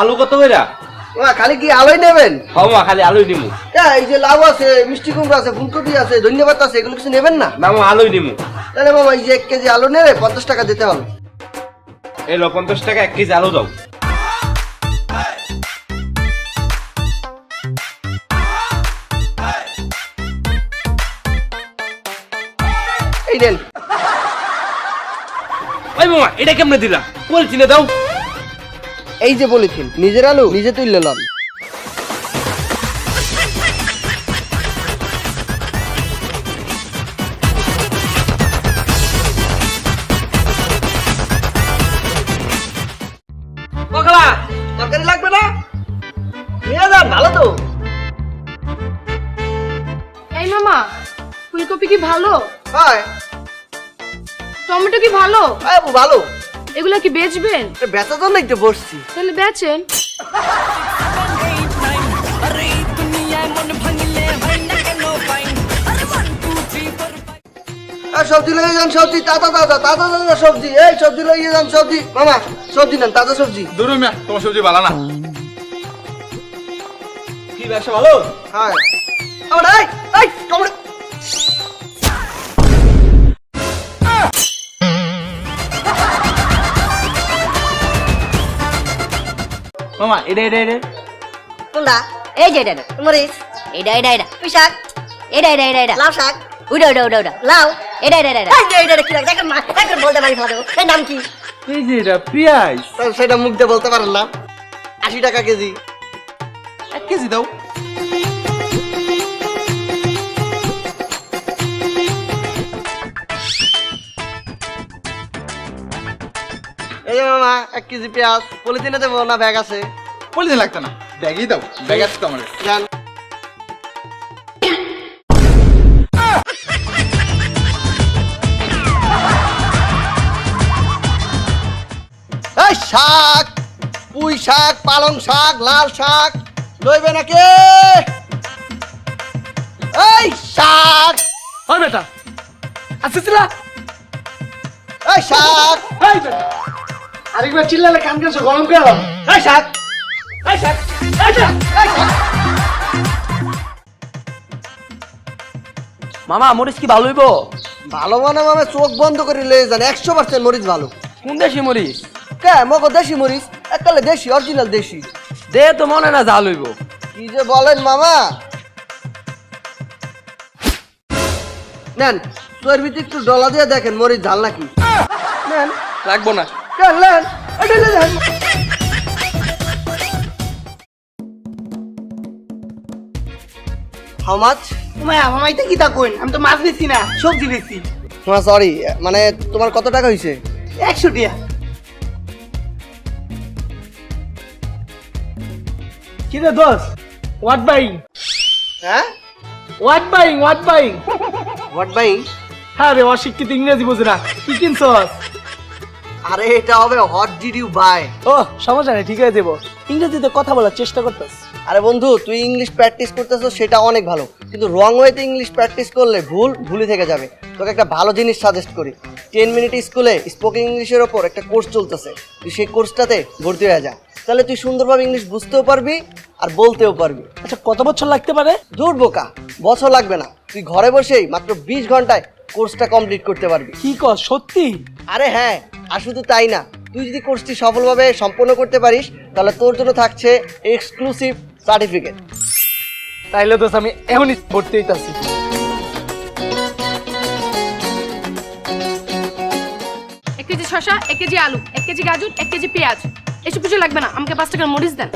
আলু কত কইরা? মামা খালি কি আলুই নেবেন? হ্যাঁ মামা খালি আলুই নিমু। এই যে লাউ আছে, মিষ্টি কুমড়া আছে, ফুলকপি আছে, ধন্যবাদ আছে, এগুলো কিছু নেবেন না? না মামা আলুই নিমু। তাহলে মামা এই যে 1 কেজি আলু নেবে 50 টাকা দিতে হবে। এই লো 50 টাকা 1 কেজি আলু দাও। এই দেন। ওই মামা এটা কেমনে দিলা? বলছি না দাও। এই যে বলেছেন নিজের আলু নিজে তুই নিলাম। পকলা তরকারি লাগবে না? নিয়ে যান, ভালো তো। এই মামা, ফুলকপি কি ভালো? হয় টমেটো কি ভালো? ভালো। এগুলা কি বেচবেন? বেচার জন্য একটু বসছি। তাহলে বেচেন। সবজি লইয়ে যান, সবজি তাজা তাজা তাজা তাজা সবজি। এই সবজি লইয়ে যান, সবজি। মামা সবজি নেন, তাজা সবজি। দূর মিয়া, তোমার সবজি ভালো না। কি ব্যবসা ভালো? হ্যাঁ আমার এই এই টমেটো। মামা এটা এটা এটা কোনটা? এই যে এটা মরিচ, এটা পুঁই শাক, এটা লাউ শাক, ওইটা লাউ, এটা কি রাখ দেখেন মা, দেখেন বলতে পারি ফেলা দেবো। এই নাম কি? এই যে এটা পেঁয়াজ। সেটা মুখ দিয়ে বলতে পারেন না। 80 টাকা কেজি। 1 কেজি দাও। এই যে মামা 1 কেজি পেঁয়াজ। পলিথিনে দেবো না ব্যাগ আছে? পলিথিন লাগতো না, ব্যাগই দাও, ব্যাগ আছে তো আমার। যান। এই শাক, পুঁই শাক, পালং শাক, লাল শাক লইবে নাকি? এই শাক, ওই বেটা আসছিলা? এই শাক, এই বেটা আরেকবার চিল্লালে কান কাছে গরম করে দাও। এই শাক, এই শাক, এই শাক, এই শাক। মামা মরিচ কি ভালো হইব? ভালো মানে মামা চোখ বন্ধ করে লয়ে যান। 100% মরিচ ভালো। কোন দেশি মরিচ? কে মগো দেশি মরিচ? একালে দেশি, অরিজিনাল দেশি। দে তো মনে না জাল হইব। কি যে বলেন মামা। নেন তোর ভিতরে একটু ডলা দিয়ে দেখেন মরিচ ঝাল নাকি। নেন। লাগবো না। নেন নেন, এটা নেন। How much? মামাইতে কি তা কইন? আমি তো মাছ বেচি না, সবজি বেচি। হ্যাঁ সরি, মানে তোমার কত টাকা হইছে? 100 টাকা। কি রে দোস? What buying? হ্যাঁ হোয়াট বাইং? What buying? হ্যাঁ রে, অশিক্ষিত ইংরেজি বুঝে না। কি কিনছস? আরে এটা হবে হোয়াট ডিড ইউ বাই। ও সমস্যা নেই, ঠিক আছে দেবো। ইংরেজিতে কথা বলার চেষ্টা করতেছ। আরে বন্ধু তুই ইংলিশ প্র্যাকটিস করতেছ সেটা অনেক ভালো, কিন্তু রং ওয়েতে ইংলিশ প্র্যাকটিস করলে ভুলই থেকে যাবে। তোকে একটা ভালো জিনিস সাজেস্ট করি। 10 মিনিট স্কুলে স্পোকেন ইংলিশের ওপর একটা কোর্স চলতেছে, তুই সেই কোর্সটাতে ভর্তি হয়ে যা। তাহলে তুই সুন্দরভাবে ইংলিশ বুঝতেও পারবি আর বলতেও পারবি। আচ্ছা কত বছর লাগতে পারে? দূর বোকা, বছর লাগবে না, তুই ঘরে বসেই মাত্র 20 ঘন্টায় কোর্সটা কমপ্লিট করতে পারবি। কি কর সত্যি? আরে হ্যাঁ, আর শুধু তাই না, তুই যদি কোর্সটি সফলভাবে সম্পন্ন করতে পারিস তাহলে তোর জন্য থাকছে এক্সক্লুসিভ সার্টিফিকেট। তাইলে দোস আমি এখনই ভর্তি হইতাছি। 1 কেজি শসা, 1 কেজি আলু, 1 কেজি গাজর, 1 কেজি পেঁয়াজ। এসব কিছু লাগবে না, আমাকে 5 টাকার মরিচ দেন।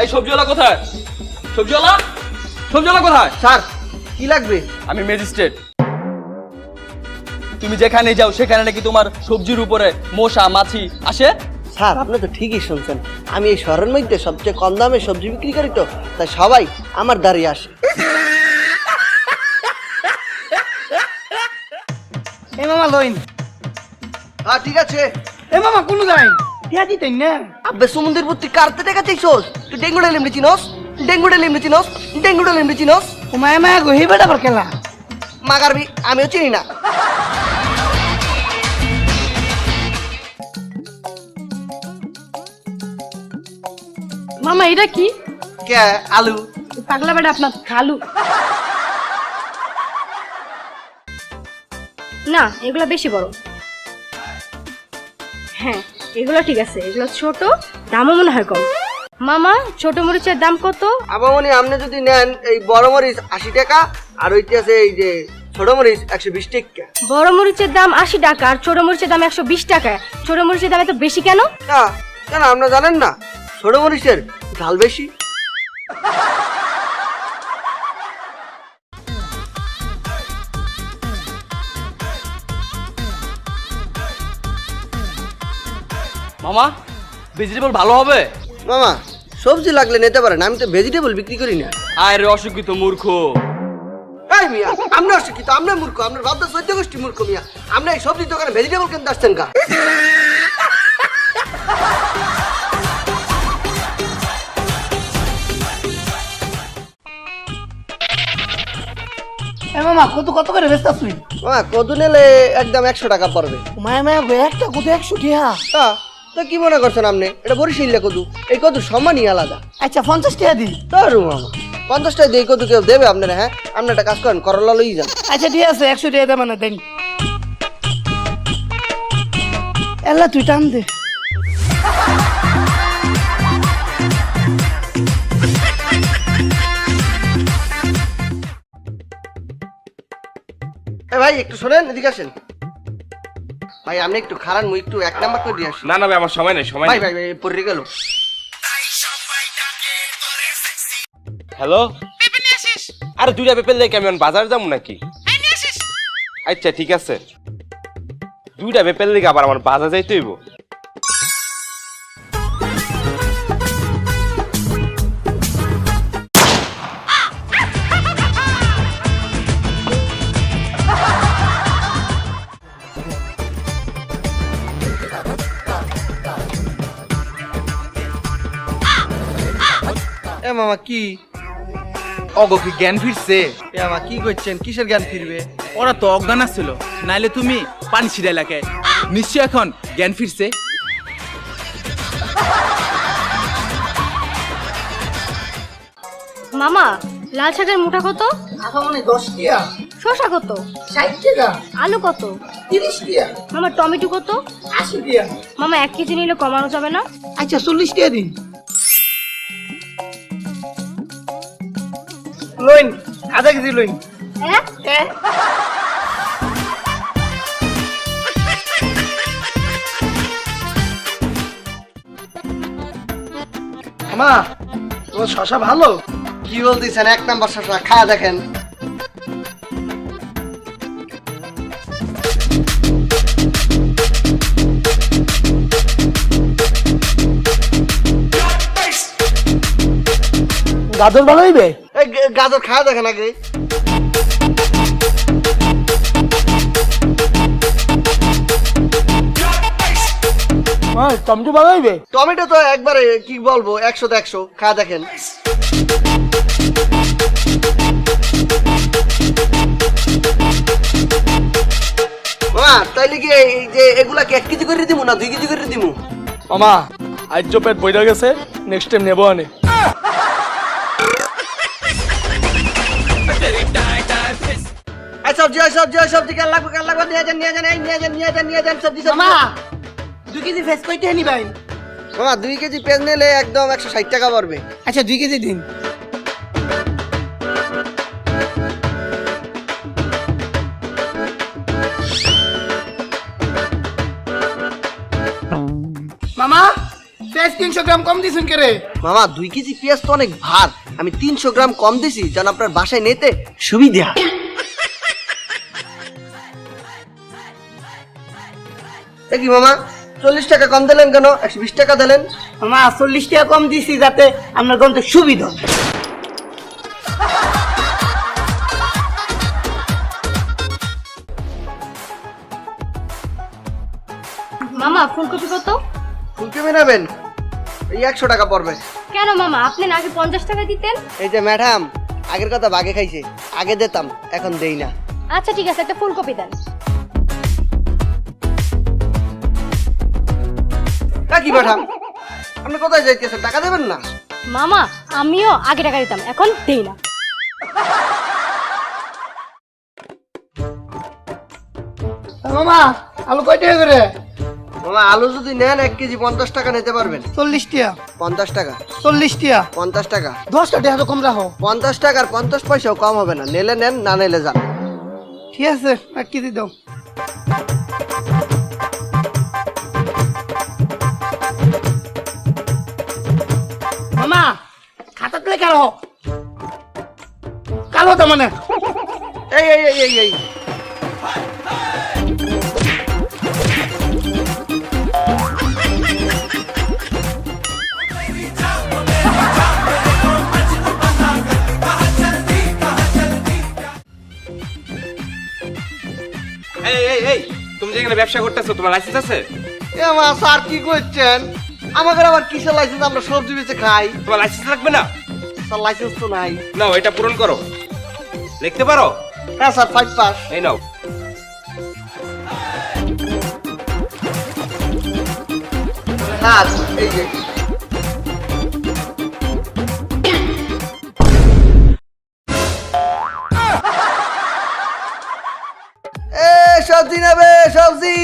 এই সবজিওয়ালা কোথায়? সবজিওয়ালা কোথায়? স্যার কি লাগবে? আমি ম্যাজিস্ট্রেট। তুমি যেখানে যাও সেখানে নাকি তোমার সবজির উপরে মশা মাছি আসে। স্যার আপনি তো ঠিকই শুনছেন, আমি এই শহরের মধ্যে সবচেয়ে কম দামে সবজি বিক্রি করি, তো তাই সবাই আমার দাঁড়িয়ে আসে। এ মামা লইন। হ্যাঁ ঠিক আছে। এ মামা কোন যাই? টিয়া দিতেন না। আব্বে সমুদ্রের প্রতি কারতে টাকা চাইছস? তুই ডেঙ্গুটা লিমড়ি চিনস? ও মায়া মায়া গো, হে বেটা বর খেলা। মাগারবি আমিও চিনি না। মামা এটা কি? কে? আলু। পাগলা বেটা আপনার খালু। না এগুলো বেশি বড়। হ্যাঁ এগুলো ঠিক আছে, এগুলো ছোট, দামও মনে হয় কম। মামা ছোট মরিচের দাম কত? আবামনি আপনি যদি নেন এই বড় মরিচ 80 টাকা আর ওইটা আছে এই যে ছোট মরিচ 120 টাকা। বড় মরিচের দাম 80 টাকা আর ছোট মরিচের দাম 120 টাকা। ছোট মরিচের দাম এত বেশি কেন? না কেন আপনারা জানেন না ছোট মরিচের ঝাল বেশি? মামা ভেজিটেবল ভালো হবে? মামা সবজি লাগলে নিতে পারেন, আমি তো ভেজিটেবল বিক্রি করি না। আয় রে অশিক্ষিত মূর্খ। এই মিয়া আপনি অশিক্ষিত, আপনি মূর্খ, আপনার বাপদা 14 গোষ্ঠী মূর্খ মিয়া। আপনি এই সবজির দোকানে ভেজিটেবল কিনতে আসছেন কা? মামা কত কত করে ব্যস্ত আপনি? মামা কদু নিলে একদম 100 টাকা পড়বে। মায়া মায়া গো একটা কত 100 টাকা? হ্যাঁ তো কি মনে করছেন আপনি? এটা বরিশাল কদু, এই কদু সম্মানই আলাদা। আচ্ছা 50 টাকা দিই। তারু মামা 50 টাকা দিয়ে এই কদু কেউ দেবে আপনারা? হ্যাঁ আপনি একটা কাজ করেন, করলা লই যান। আচ্ছা ঠিক আছে 100 টাকা দেবেন না দেন। এলা তুই টান দে। এ ভাই একটু শোনেন, এদিকে আসেন। ভাই আপনি একটু খারান, মুই একটু 1 নাম্বার করে দিয়ে আসি। না না ভাই আমার সময় নেই, সময় ভাই নেই। ভাই ভাই পড়ে গেল। হ্যালো আরে 2টা পেঁপে লেগে আমি বাজার যাবো নাকি? আচ্ছা ঠিক আছে, 2টা পেঁপে লেগে আবার আমার বাজার যাইতে হইব। এ মামা কি? অগো কি জ্ঞান ফিরছে? এ মামা কি করছেন? কিসের জ্ঞান ফিরবে? ওরা তো অজ্ঞান ছিল, নাইলে তুমি পানি ছিড়া এলাকায় নিশ্চয় এখন জ্ঞান ফিরছে। মামা লাল শাকের মুঠা কত? আপামনি 10 টাকা। শসা কত? 60 টাকা। আলু কত? 30 টাকা। মামা টমেটো কত? 80 টাকা। মামা 1 কেজি নিলে কমানো যাবে না? আচ্ছা 40 টাকা দিন। লইন আধা কেজি লইন। হ্যাঁ মামা তোমার শশা ভালো? কি বলতেছেন? 1 নাম্বার শসা, খা দেখেন। গাজর ভালো হইবে? এই গাজর খা দেখেন আগে। টমেটো ভালো হইবে? টমেটো তো একবারে কি বলবো 100 তে 100, খা দেখেন। মামা তাইলে কি এই যে এগুলা কি 1 কেজি করে দিমু না 2 কেজি করে দিমু? মামা আজ পেট বইরা গেছে, নেক্সট টাইম নেবো আনে। সবজি কাল লাগবে নিয়ে যান সবজি। মামা 2 কেজি ফেস কইতে নি ভাই? মামা 2 কেজি পেঁয়াজ নিলে একদম 160 টাকা পড়বে। আচ্ছা 2 কেজি দিন। মামা পেঁয়াজ 300 গ্রাম কম দিছেন কে রে? মামা 2 কেজি পেঁয়াজ তো অনেক ভার, আমি 300 গ্রাম কম দিছি যেন আপনার বাসায় নিতে সুবিধা। কি মামা 40 টাকা কম দিলেন কেন? 120 টাকা দিলেন। মামা 40 টাকা কম দিছি যাতে আপনার গন্তে সুবিধা। মামা ফুলকপি কত? ফুলকপি নেবেন? এই 100 টাকা পড়বে। কেন মামা আপনি না আগে 50 টাকা দিতেন? এই যে ম্যাডাম আগের কথা বাগে খাইছে, আগে দিতাম এখন দেই না। আচ্ছা ঠিক আছে, একটা ফুলকপি দেন। কি পাঠাম? আপনি কোথায় যাইতেছেন? টাকা দেবেন না? মামা আমিও আগে টাকা দিতাম, এখন দেই না। মামা আলু কয় টাকা করে? মামা আলু যদি নেন 1 কেজি 50 টাকা নিতে পারবেন। 40 টাকা। 50 টাকা। 40 টাকা। 50 টাকা। 10 টাকা তো কম রাখো। 50 টাকার 50 পয়সাও কম হবে না। নিলে নেন, না নিলে যান। ঠিক আছে, 1 কেজি দাও। মামা খাতা তুলে কালো, কালো তো মানে। এই এই এই এই এই এই এই এই তুমি যেখানে ব্যবসা করতেছো তোমার লাইসেন্স আছে? এ মা স্যার কি করছেন? আমাদের আবার কিসের লাইসেন্স? আমরা সবজি বেচে খাই। তোমার লাইসেন্স লাগবে না? স্যার লাইসেন্স তো নাই। নাও এটা পূরণ করো। লিখতে পারো? হ্যাঁ স্যার, 5 পাস। এই নাও। হ্যাঁ এই যে সবজি নেবে, সবজি।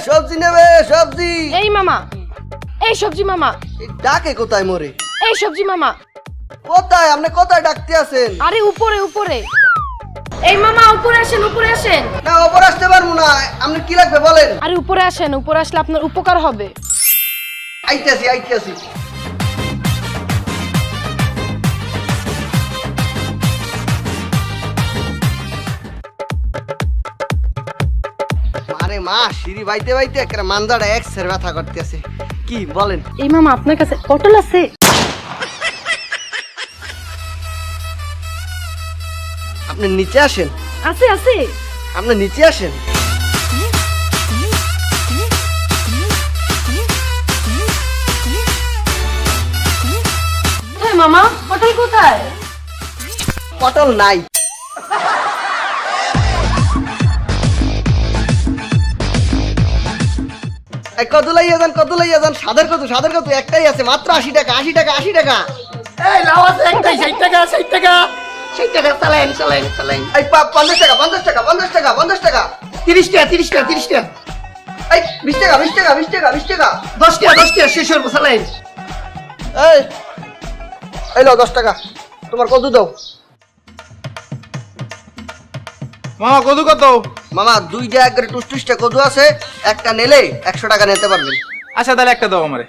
সবজি নেবে, সবজি। এই মামা, এই সবজি মামা, এই ডাকে কোথায় মরে? এই সবজি মামা। কোথায়? আপনি কোথায় ডাকতে আছেন? আরে উপরে উপরে। এই মামা উপরে আসেন, উপরে আসেন। না ওপর আসতে পারবো না। আপনি কি লাগবে বলেন? আরে উপরে আসেন, উপরে আসলে আপনার উপকার হবে। আইতাছি আইতাছি। আরে মা, সিঁড়ি বাইতে বাইতে একটা মান্দাটা এক্সের ব্যথা করতেছে। কি বলেন? এই মামা আপনার কাছে পটল আছে? আপনি নিচে আসেন। আছে আছে। আপনি নিচে আসেন। হ্যাঁ মামা, পটল কোথায়? পটল নাই। এই কত লাইয়া যান, কত লাইয়া যান? সাদের কত, সাদের কত? একটাই আছে মাত্র 80 টাকা, 80 টাকা, 80 টাকা। এই লাউ আছে একটাই 60 টাকা, 60 টাকা। 60 টাকা চালেন, চালেন, চালেন। এই 50 টাকা, 50 টাকা, 50 টাকা, 50 টাকা। 30 টাকা, 30 টাকা, 30 টাকা। এই 20 টাকা, 20 টাকা, 20 টাকা, 20 টাকা। 10 টাকা, 10 টাকা শেষ হলো চালেন। এই এই নাও 10 টাকা। তোমার কত দাও? মামা কত কত? মামা 2 জায়গা করে টুসটুসটা কত আছে? একটা নিলে 100 টাকা নিতে পারবেন। আচ্ছা তাহলে একটা দাও আমারে।